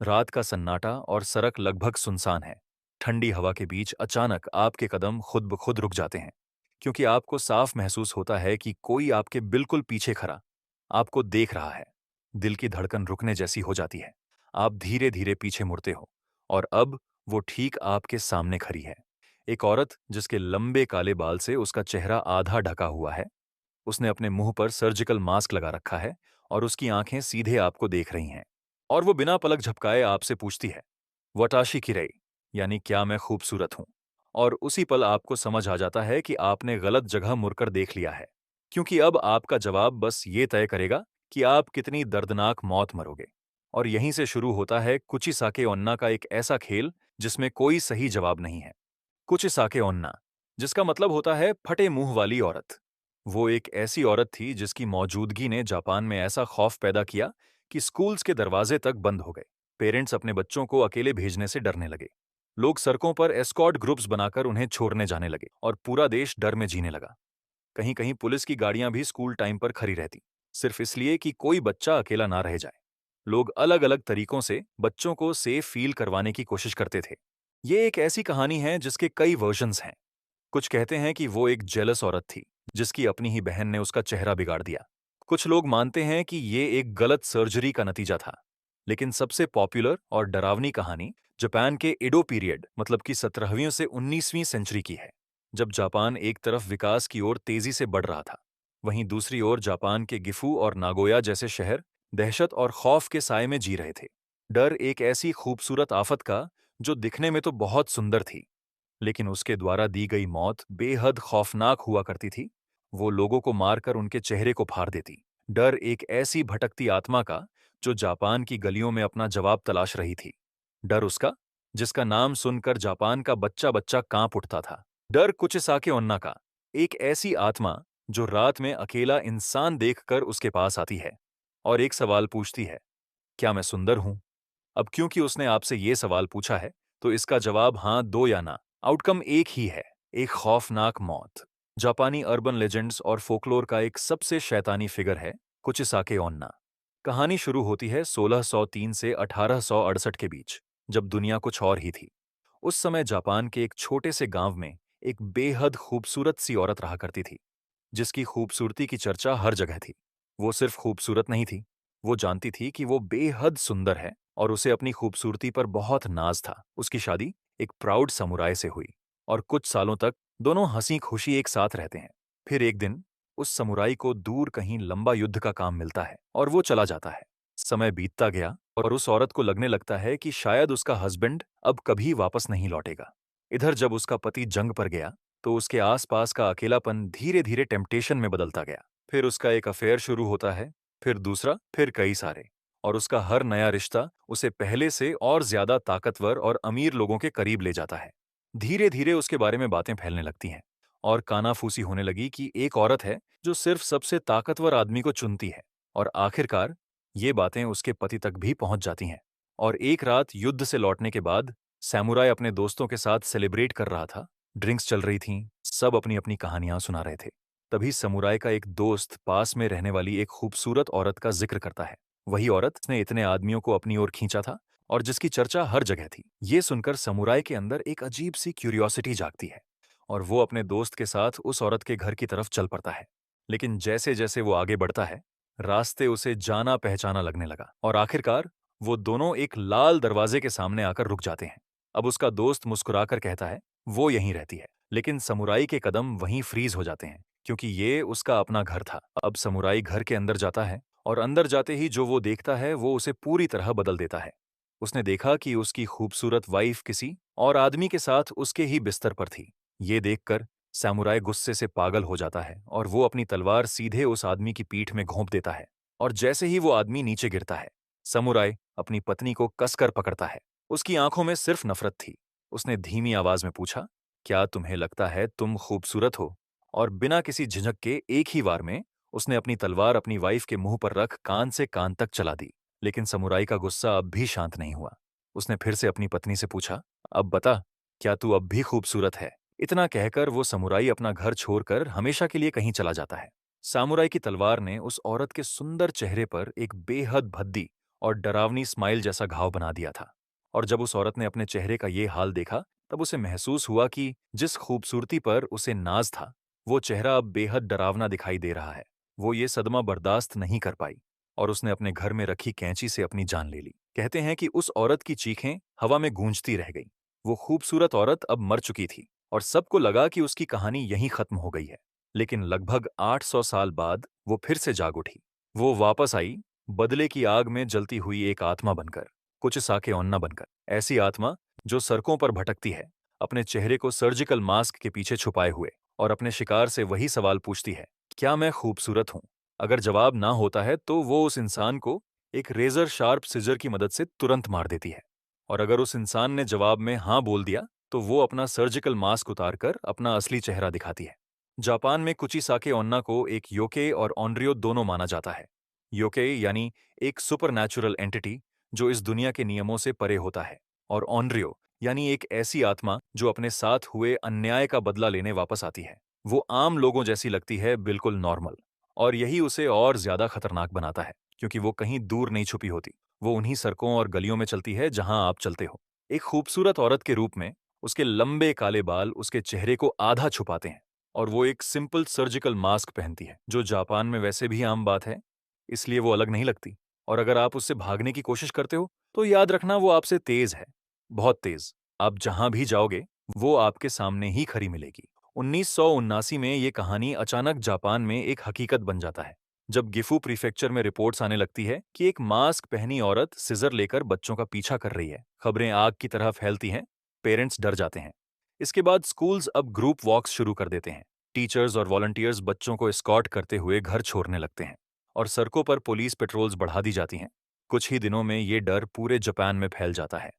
रात का सन्नाटा और सड़क लगभग सुनसान है। ठंडी हवा के बीच अचानक आपके कदम खुद ब खुद रुक जाते हैं, क्योंकि आपको साफ महसूस होता है कि कोई आपके बिल्कुल पीछे खड़ा आपको देख रहा है। दिल की धड़कन रुकने जैसी हो जाती है। आप धीरे धीरे पीछे मुड़ते हो, और अब वो ठीक आपके सामने खड़ी है। एक औरत जिसके लंबे काले बाल से उसका चेहरा आधा ढका हुआ है। उसने अपने मुंह पर सर्जिकल मास्क लगा रखा है, और उसकी आंखें सीधे आपको देख रही हैं। और वो बिना पलक झपकाए आपसे पूछती है, वटाशी किरई, यानी क्या मैं खूबसूरत हूं? और उसी पल आपको समझ आ जाता है कि आपने गलत जगह मुड़कर देख लिया है, क्योंकि अब आपका जवाब बस ये तय करेगा कि आप कितनी दर्दनाक मौत मरोगे। और यहीं से शुरू होता है कुचिसाके ओन्ना का एक ऐसा खेल जिसमें कोई सही जवाब नहीं है। कुचिसाके ओन्ना, जिसका मतलब होता है फटे मुंह वाली औरत। वो एक ऐसी औरत थी जिसकी मौजूदगी ने जापान में ऐसा खौफ पैदा किया कि स्कूल्स के दरवाजे तक बंद हो गए। पेरेंट्स अपने बच्चों को अकेले भेजने से डरने लगे। लोग सड़कों पर एस्कॉर्ट ग्रुप्स बनाकर उन्हें छोड़ने जाने लगे, और पूरा देश डर में जीने लगा। कहीं कहीं पुलिस की गाड़ियां भी स्कूल टाइम पर खड़ी रहती, सिर्फ इसलिए कि कोई बच्चा अकेला ना रह जाए। लोग अलग अलग तरीकों से बच्चों को सेफ फील करवाने की कोशिश करते थे। ये एक ऐसी कहानी है जिसके कई वर्जन्स हैं। कुछ कहते हैं कि वो एक जेलस औरत थी, जिसकी अपनी ही बहन ने उसका चेहरा बिगाड़ दिया। कुछ लोग मानते हैं कि ये एक गलत सर्जरी का नतीजा था। लेकिन सबसे पॉपुलर और डरावनी कहानी जापान के एडो पीरियड, मतलब कि 17वीं से 19वीं सेंचुरी की है, जब जापान एक तरफ विकास की ओर तेजी से बढ़ रहा था, वहीं दूसरी ओर जापान के गिफू और नागोया जैसे शहर दहशत और खौफ के साए में जी रहे थे। डर एक ऐसी खूबसूरत आफत का जो दिखने में तो बहुत सुंदर थी, लेकिन उसके द्वारा दी गई मौत बेहद खौफनाक हुआ करती थी। वो लोगों को मारकर उनके चेहरे को फाड़ देती। डर एक ऐसी भटकती आत्मा का जो जापान की गलियों में अपना जवाब तलाश रही थी। डर उसका जिसका नाम सुनकर जापान का बच्चा बच्चा कांप उठता था। डर कुचिसाके ओन्ना का, एक ऐसी आत्मा जो रात में अकेला इंसान देखकर उसके पास आती है और एक सवाल पूछती है, क्या मैं सुंदर हूं? अब क्योंकि उसने आपसे ये सवाल पूछा है, तो इसका जवाब हाँ दो या ना, आउटकम एक ही है, एक खौफनाक मौत। जापानी अर्बन लेजेंड्स और फोकलोर का एक सबसे शैतानी फिगर है कुचिसाके ओन्ना। कहानी शुरू होती है 1603 से 1868 के बीच, जब दुनिया कुछ और ही थी। उस समय जापान के एक छोटे से गांव में एक बेहद खूबसूरत सी औरत रहा करती थी, जिसकी खूबसूरती की चर्चा हर जगह थी। वो सिर्फ खूबसूरत नहीं थी, वो जानती थी कि वो बेहद सुंदर है, और उसे अपनी खूबसूरती पर बहुत नाज था। उसकी शादी एक प्राउड समुराय से हुई, और कुछ सालों तक दोनों हंसी खुशी एक साथ रहते हैं। फिर एक दिन उस समुराई को दूर कहीं लंबा युद्ध का काम मिलता है, और वो चला जाता है। समय बीतता गया, और उस औरत को लगने लगता है कि शायद उसका हस्बैंड अब कभी वापस नहीं लौटेगा। इधर जब उसका पति जंग पर गया, तो उसके आसपास का अकेलापन धीरे धीरे टेम्पटेशन में बदलता गया। फिर उसका एक अफेयर शुरू होता है, फिर दूसरा, फिर कई सारे। और उसका हर नया रिश्ता उसे पहले से और ज्यादा ताकतवर और अमीर लोगों के करीब ले जाता है। धीरे धीरे उसके बारे में बातें फैलने लगती हैं, और कानाफूसी होने लगी कि एक औरत है जो सिर्फ सबसे ताकतवर आदमी को चुनती है। और आखिरकार ये बातें उसके पति तक भी पहुंच जाती हैं। और एक रात युद्ध से लौटने के बाद सैमुराई अपने दोस्तों के साथ सेलिब्रेट कर रहा था। ड्रिंक्स चल रही थीं, सब अपनी अपनी कहानियां सुना रहे थे। तभी समुराई का एक दोस्त पास में रहने वाली एक खूबसूरत औरत का जिक्र करता है। वही औरत ने इतने आदमियों को अपनी ओर खींचा था, और जिसकी चर्चा हर जगह थी। ये सुनकर समुराई के अंदर एक अजीब सी क्यूरियोसिटी जागती है, और वो अपने दोस्त के साथ उस औरत के घर की तरफ चल पड़ता है। लेकिन जैसे जैसे वो आगे बढ़ता है, रास्ते उसे जाना पहचाना लगने लगा, और आखिरकार वो दोनों एक लाल दरवाजे के सामने आकर रुक जाते हैं। अब उसका दोस्त मुस्कुराकर कहता है, वो यहीं रहती है। लेकिन समुराई के कदम वहीं फ्रीज हो जाते हैं, क्योंकि ये उसका अपना घर था। अब समुराई घर के अंदर जाता है, और अंदर जाते ही जो वो देखता है वो उसे पूरी तरह बदल देता है। उसने देखा कि उसकी खूबसूरत वाइफ किसी और आदमी के साथ उसके ही बिस्तर पर थी। ये देखकर सैमुराई गुस्से से पागल हो जाता है, और वो अपनी तलवार सीधे उस आदमी की पीठ में घोंप देता है। और जैसे ही वो आदमी नीचे गिरता है, समुराई अपनी पत्नी को कसकर पकड़ता है। उसकी आंखों में सिर्फ नफरत थी। उसने धीमी आवाज में पूछा, क्या तुम्हें लगता है तुम खूबसूरत हो? और बिना किसी झिझक के एक ही वार में उसने अपनी तलवार अपनी वाइफ के मुंह पर रख कान से कान तक चला दी। लेकिन समुराई का गुस्सा अब भी शांत नहीं हुआ। उसने फिर से अपनी पत्नी से पूछा, अब बता, क्या तू अब भी खूबसूरत है? इतना कहकर वो समुराई अपना घर छोड़कर हमेशा के लिए कहीं चला जाता है। सामुराई की तलवार ने उस औरत के सुंदर चेहरे पर एक बेहद भद्दी और डरावनी स्माइल जैसा घाव बना दिया था। और जब उस औरत ने अपने चेहरे का ये हाल देखा, तब उसे महसूस हुआ कि जिस खूबसूरती पर उसे नाज था, वो चेहरा अब बेहद डरावना दिखाई दे रहा है। वो ये सदमा बर्दाश्त नहीं कर पाई और उसने अपने घर में रखी कैंची से अपनी जान ले ली। कहते हैं कि उस औरत की चीखें हवा में गूंजती रह गईं। वो खूबसूरत औरत अब मर चुकी थी और सबको लगा कि उसकी कहानी यहीं खत्म हो गई है। लेकिन लगभग 800 साल बाद वो फिर से जाग उठी। वो वापस आई, बदले की आग में जलती हुई एक आत्मा बनकर, कुछ साके ओन्ना बनकर। ऐसी आत्मा जो सड़कों पर भटकती है, अपने चेहरे को सर्जिकल मास्क के पीछे छुपाए हुए, और अपने शिकार से वही सवाल पूछती है, क्या मैं खूबसूरत हूं? अगर जवाब ना होता है तो वो उस इंसान को एक रेजर शार्प सिजर की मदद से तुरंत मार देती है। और अगर उस इंसान ने जवाब में हाँ बोल दिया, तो वो अपना सर्जिकल मास्क उतारकर अपना असली चेहरा दिखाती है। जापान में कुचिसाके ओन्ना को एक योके और ऑनरियो दोनों माना जाता है। योके यानी एक सुपरनैचुरल एंटिटी जो इस दुनिया के नियमों से परे होता है, और ऑनरियो यानी एक ऐसी आत्मा जो अपने साथ हुए अन्याय का बदला लेने वापस आती है। वो आम लोगों जैसी लगती है, बिल्कुल नॉर्मल। और यही उसे और ज्यादा खतरनाक बनाता है, क्योंकि वो कहीं दूर नहीं छुपी होती। वो उन्हीं सड़कों और गलियों में चलती है जहां आप चलते हो। एक खूबसूरत औरत के रूप में उसके लंबे काले बाल उसके चेहरे को आधा छुपाते हैं, और वो एक सिंपल सर्जिकल मास्क पहनती है, जो जापान में वैसे भी आम बात है, इसलिए वो अलग नहीं लगती। और अगर आप उससे भागने की कोशिश करते हो, तो याद रखना वो आपसे तेज है, बहुत तेज। आप जहां भी जाओगे, वो आपके सामने ही खड़ी मिलेगी। 1979 में ये कहानी अचानक जापान में एक हकीकत बन जाता है, जब गिफू प्रीफेक्चर में रिपोर्ट्स आने लगती है कि एक मास्क पहनी औरत सिजर लेकर बच्चों का पीछा कर रही है। खबरें आग की तरह फैलती हैं, पेरेंट्स डर जाते हैं। इसके बाद स्कूल्स अब ग्रुप वॉक्स शुरू कर देते हैं। टीचर्स और वॉलंटियर्स बच्चों को एस्कॉर्ट करते हुए घर छोड़ने लगते हैं, और सड़कों पर पुलिस पेट्रोल्स बढ़ा दी जाती हैं। कुछ ही दिनों में ये डर पूरे जापान में फैल जाता है।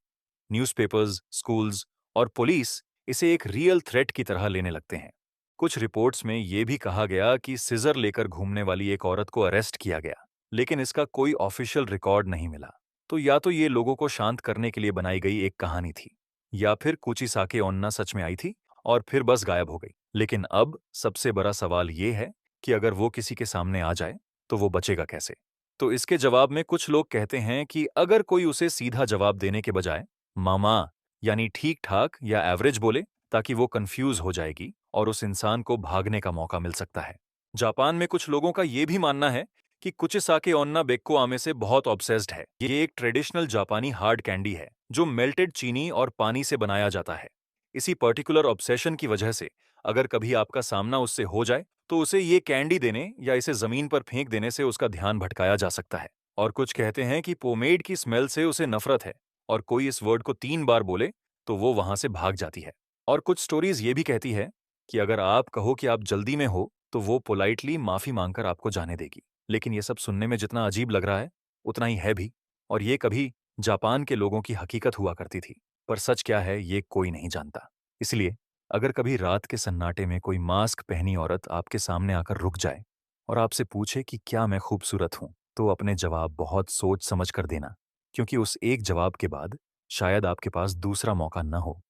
न्यूज़पेपर्स, स्कूल्स और पुलिस इसे एक रियल थ्रेट की तरह लेने लगते हैं। कुछ रिपोर्ट्स में यह भी कहा गया कि सिजर लेकर घूमने वाली एक औरत को अरेस्ट किया गया, लेकिन इसका कोई ऑफिशियल रिकॉर्ड नहीं मिला। तो या तो ये लोगों को शांत करने के लिए बनाई गई एक कहानी थी, या फिर कुचिसाके ओन्ना सच में आई थी और फिर बस गायब हो गई। लेकिन अब सबसे बड़ा सवाल ये है कि अगर वो किसी के सामने आ जाए, तो वो बचेगा कैसे? तो इसके जवाब में कुछ लोग कहते हैं कि अगर कोई उसे सीधा जवाब देने के बजाय मामा यानी ठीक ठाक या एवरेज बोले, ताकि वो कंफ्यूज हो जाएगी और उस इंसान को भागने का मौका मिल सकता है। जापान में कुछ लोगों का ये भी मानना है कि कुचिसाके ओन्ना बेक्को आमे से बहुत ऑब्सेस्ड है। ये एक ट्रेडिशनल जापानी हार्ड कैंडी है जो मेल्टेड चीनी और पानी से बनाया जाता है। इसी पर्टिकुलर ऑब्सेशन की वजह से अगर कभी आपका सामना उससे हो जाए, तो उसे ये कैंडी देने या इसे जमीन पर फेंक देने से उसका ध्यान भटकाया जा सकता है। और कुछ कहते हैं कि पोमेड की स्मेल से उसे नफरत है, और कोई इस वर्ड को 3 बार बोले तो वो वहां से भाग जाती है। और कुछ स्टोरीज ये भी कहती है कि अगर आप कहो कि आप जल्दी में हो, तो वो पोलाइटली माफी मांगकर आपको जाने देगी। लेकिन ये सब सुनने में जितना अजीब लग रहा है, उतना ही है भी। और ये कभी जापान के लोगों की हकीकत हुआ करती थी, पर सच क्या है ये कोई नहीं जानता। इसलिए अगर कभी रात के सन्नाटे में कोई मास्क पहनी औरत आपके सामने आकर रुक जाए और आपसे पूछे कि क्या मैं खूबसूरत हूं, तो अपने जवाब बहुत सोच समझ कर देना, क्योंकि उस एक जवाब के बाद शायद आपके पास दूसरा मौका न हो।